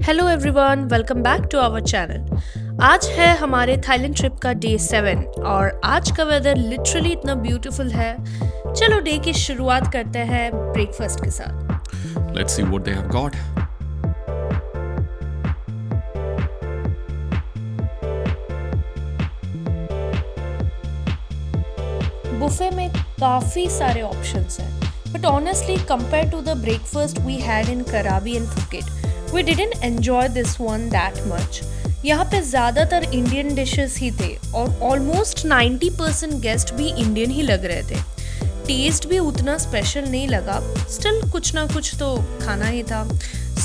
Hello everyone, welcome back to our channel. आज है हमारे थाईलैंड ट्रिप का डे 7 और आज का वेदर लिटरली इतना ब्यूटीफुल है। चलो डे की शुरुआत करते हैं ब्रेकफास्ट के साथ। Let's see what they have got. Buffet में काफ़ी सारे ऑप्शंस हैं, but honestly compare to the breakfast we had in Krabi and Phuket, we didn't enjoy this one that much. यहाँ पे ज़्यादातर इंडियन डिशेस ही थे और ऑलमोस्ट 90% गेस्ट भी इंडियन ही लग रहे थे। टेस्ट भी उतना स्पेशल नहीं लगा, स्टिल कुछ ना कुछ तो खाना ही था।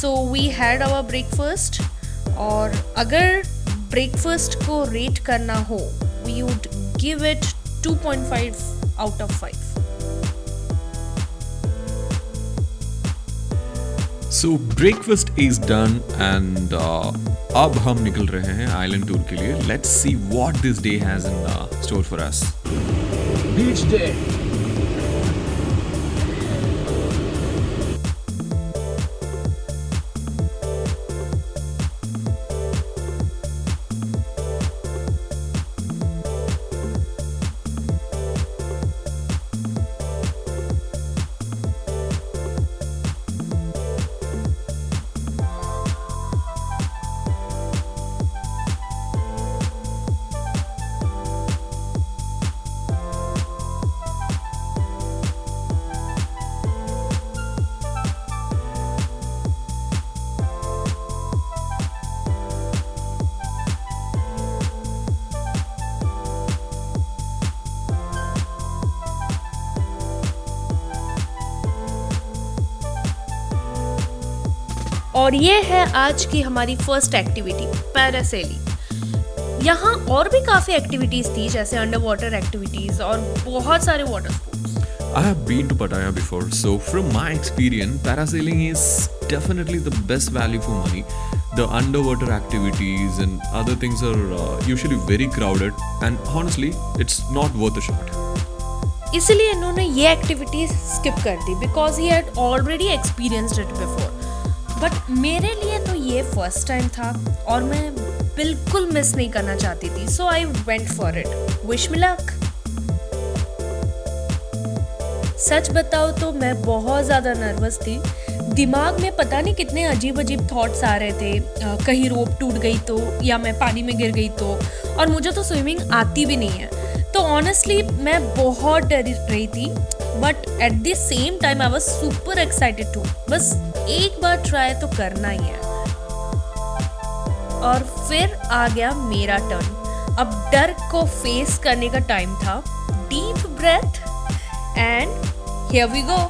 So we had our breakfast, और अगर ब्रेकफास्ट को रेट करना हो we would give it 2.5 out of 5. So breakfast is done and अब हम निकल रहे हैं आइलैंड टूर के लिए. Let's see what this day has in store for us. Beach day. और ये है आज की हमारी फर्स्ट एक्टिविटी, पैरासेलिंग। यहाँ और भी काफ़ी एक्टिविटीज़ थी, जैसे अंडर वाटर एक्टिविटीज़ और बहुत सारे water sports. I have been to Pattaya before, so from my experience, parasailing is definitely the best value for money. The underwater activities and other things are usually very crowded, and honestly, it's not worth a shot. इसीलिए इन्होंने ये activities skip कर दी because he had already experienced it before. But मेरे लिए तो ये first time था और मैं बिल्कुल मिस नहीं करना चाहती थी, so I went for it. Wish me luck. सच बताओ तो मैं बहुत ज़्यादा नर्वस थी। दिमाग में पता नहीं कितने अजीब अजीब थॉट्स आ रहे थे, कहीं रोप टूट गई तो, या मैं पानी में गिर गई तो, और मुझे तो स्विमिंग आती भी नहीं है। तो ऑनेस्टली मैं बहुत डर रही थी, but at the same time I was super excited too. बस एक बार ट्राई तो करना ही है। और फिर आ गया मेरा टर्न। अब डर को फेस करने का टाइम था। Deep breath and here we go.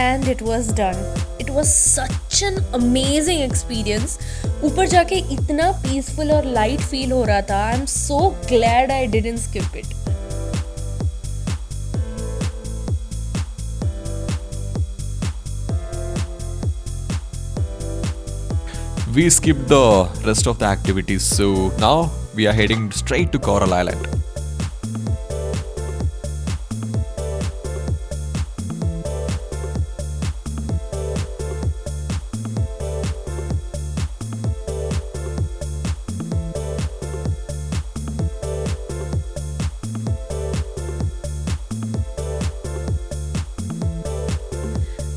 And it was done. It was such an amazing experience. ऊपर जाके इतना पीसफुल और लाइट फील हो रहा था। I am so glad I didn't skip it. We skipped the rest of the activities, so now we are heading straight to Coral Island.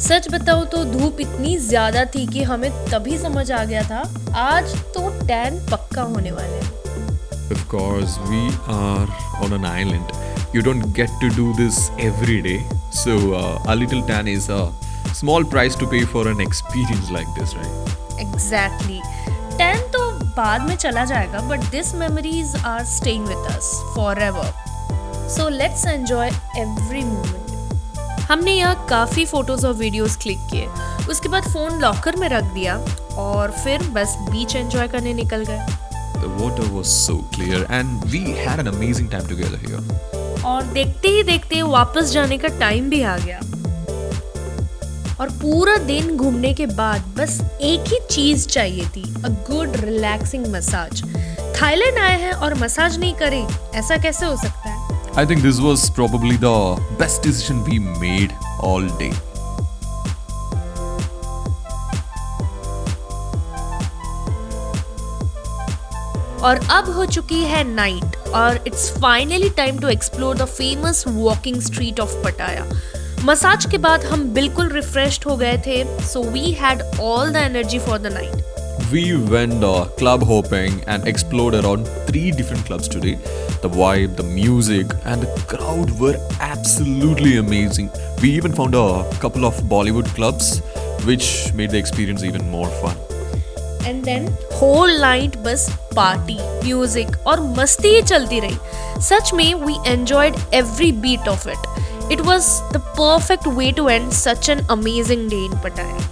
सच बताऊं तो धूप इतनी ज्यादा थी कि हमें तभी समझ आ गया था आज तो टैन पक्का होने वाला है। Of course, we are on an island. You don't get to do this every day. So a little tan is a small price to pay for an experience like this, right? Exactly. 10 तो बाद में चला जाएगा, but these memories are staying with us forever. So let's enjoy every moment. हमने यहाँ काफ़ी photos और videos click किए, उसके बाद फ़ोन लॉकर में रख दिया और फिर बस बीच एंजॉय करने निकल गए. The water was so clear and we had an amazing time together here. और देखते ही देखते वापस जाने का टाइम भी आ गया. और पूरा दिन घूमने के बाद बस एक ही चीज चाहिए थी, a good relaxing massage. Thailand आए हैं और मसाज नहीं करें, ऐसा कैसे हो सकता है? I think this was probably the best decision we made all day. और अब हो चुकी है नाइट और it's finally time to explore the famous walking street of Pattaya. Massage के बाद हम बिल्कुल रिफ्रेश्ड हो गए थे, so we had all the energy for the night. We went club hopping and explored around 3 different clubs today. The vibe, the music, and the crowd were absolutely amazing. We even found a couple of Bollywood clubs, which made the experience even more fun. And then whole night बस party, music और मस्ती ही चलती रही. सच में we enjoyed every beat of it. It was the perfect way to end such an amazing day in Pattaya.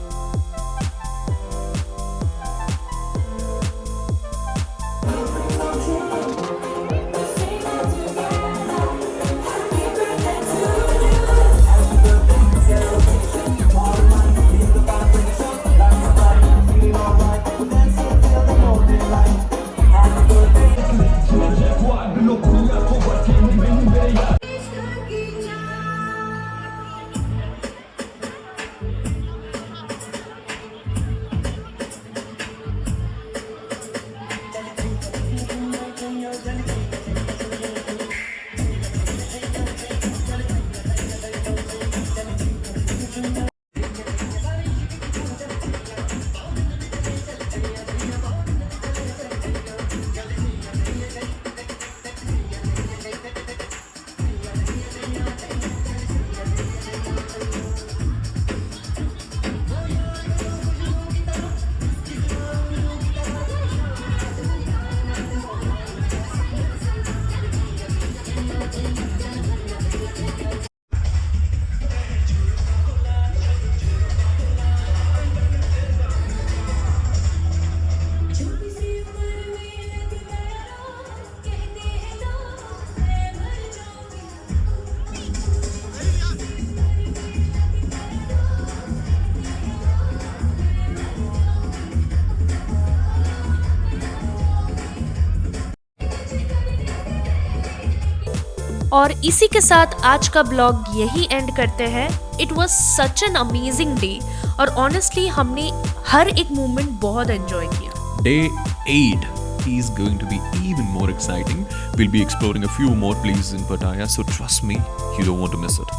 और इसी के साथ आज का ब्लॉग यही एंड करते हैं. It was such an amazing day और ऑनेस्टली हमने हर एक मोमेंट बहुत एंजॉय किया. Day 8 is going to be even more exciting. We'll be exploring a few more places in Pattaya, so trust me, you don't want to miss it.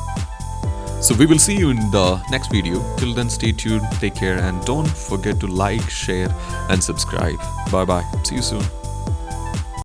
So we will see you in the next video. Till then, stay tuned, take care, and don't forget to like, share, and subscribe. Bye bye. See you soon.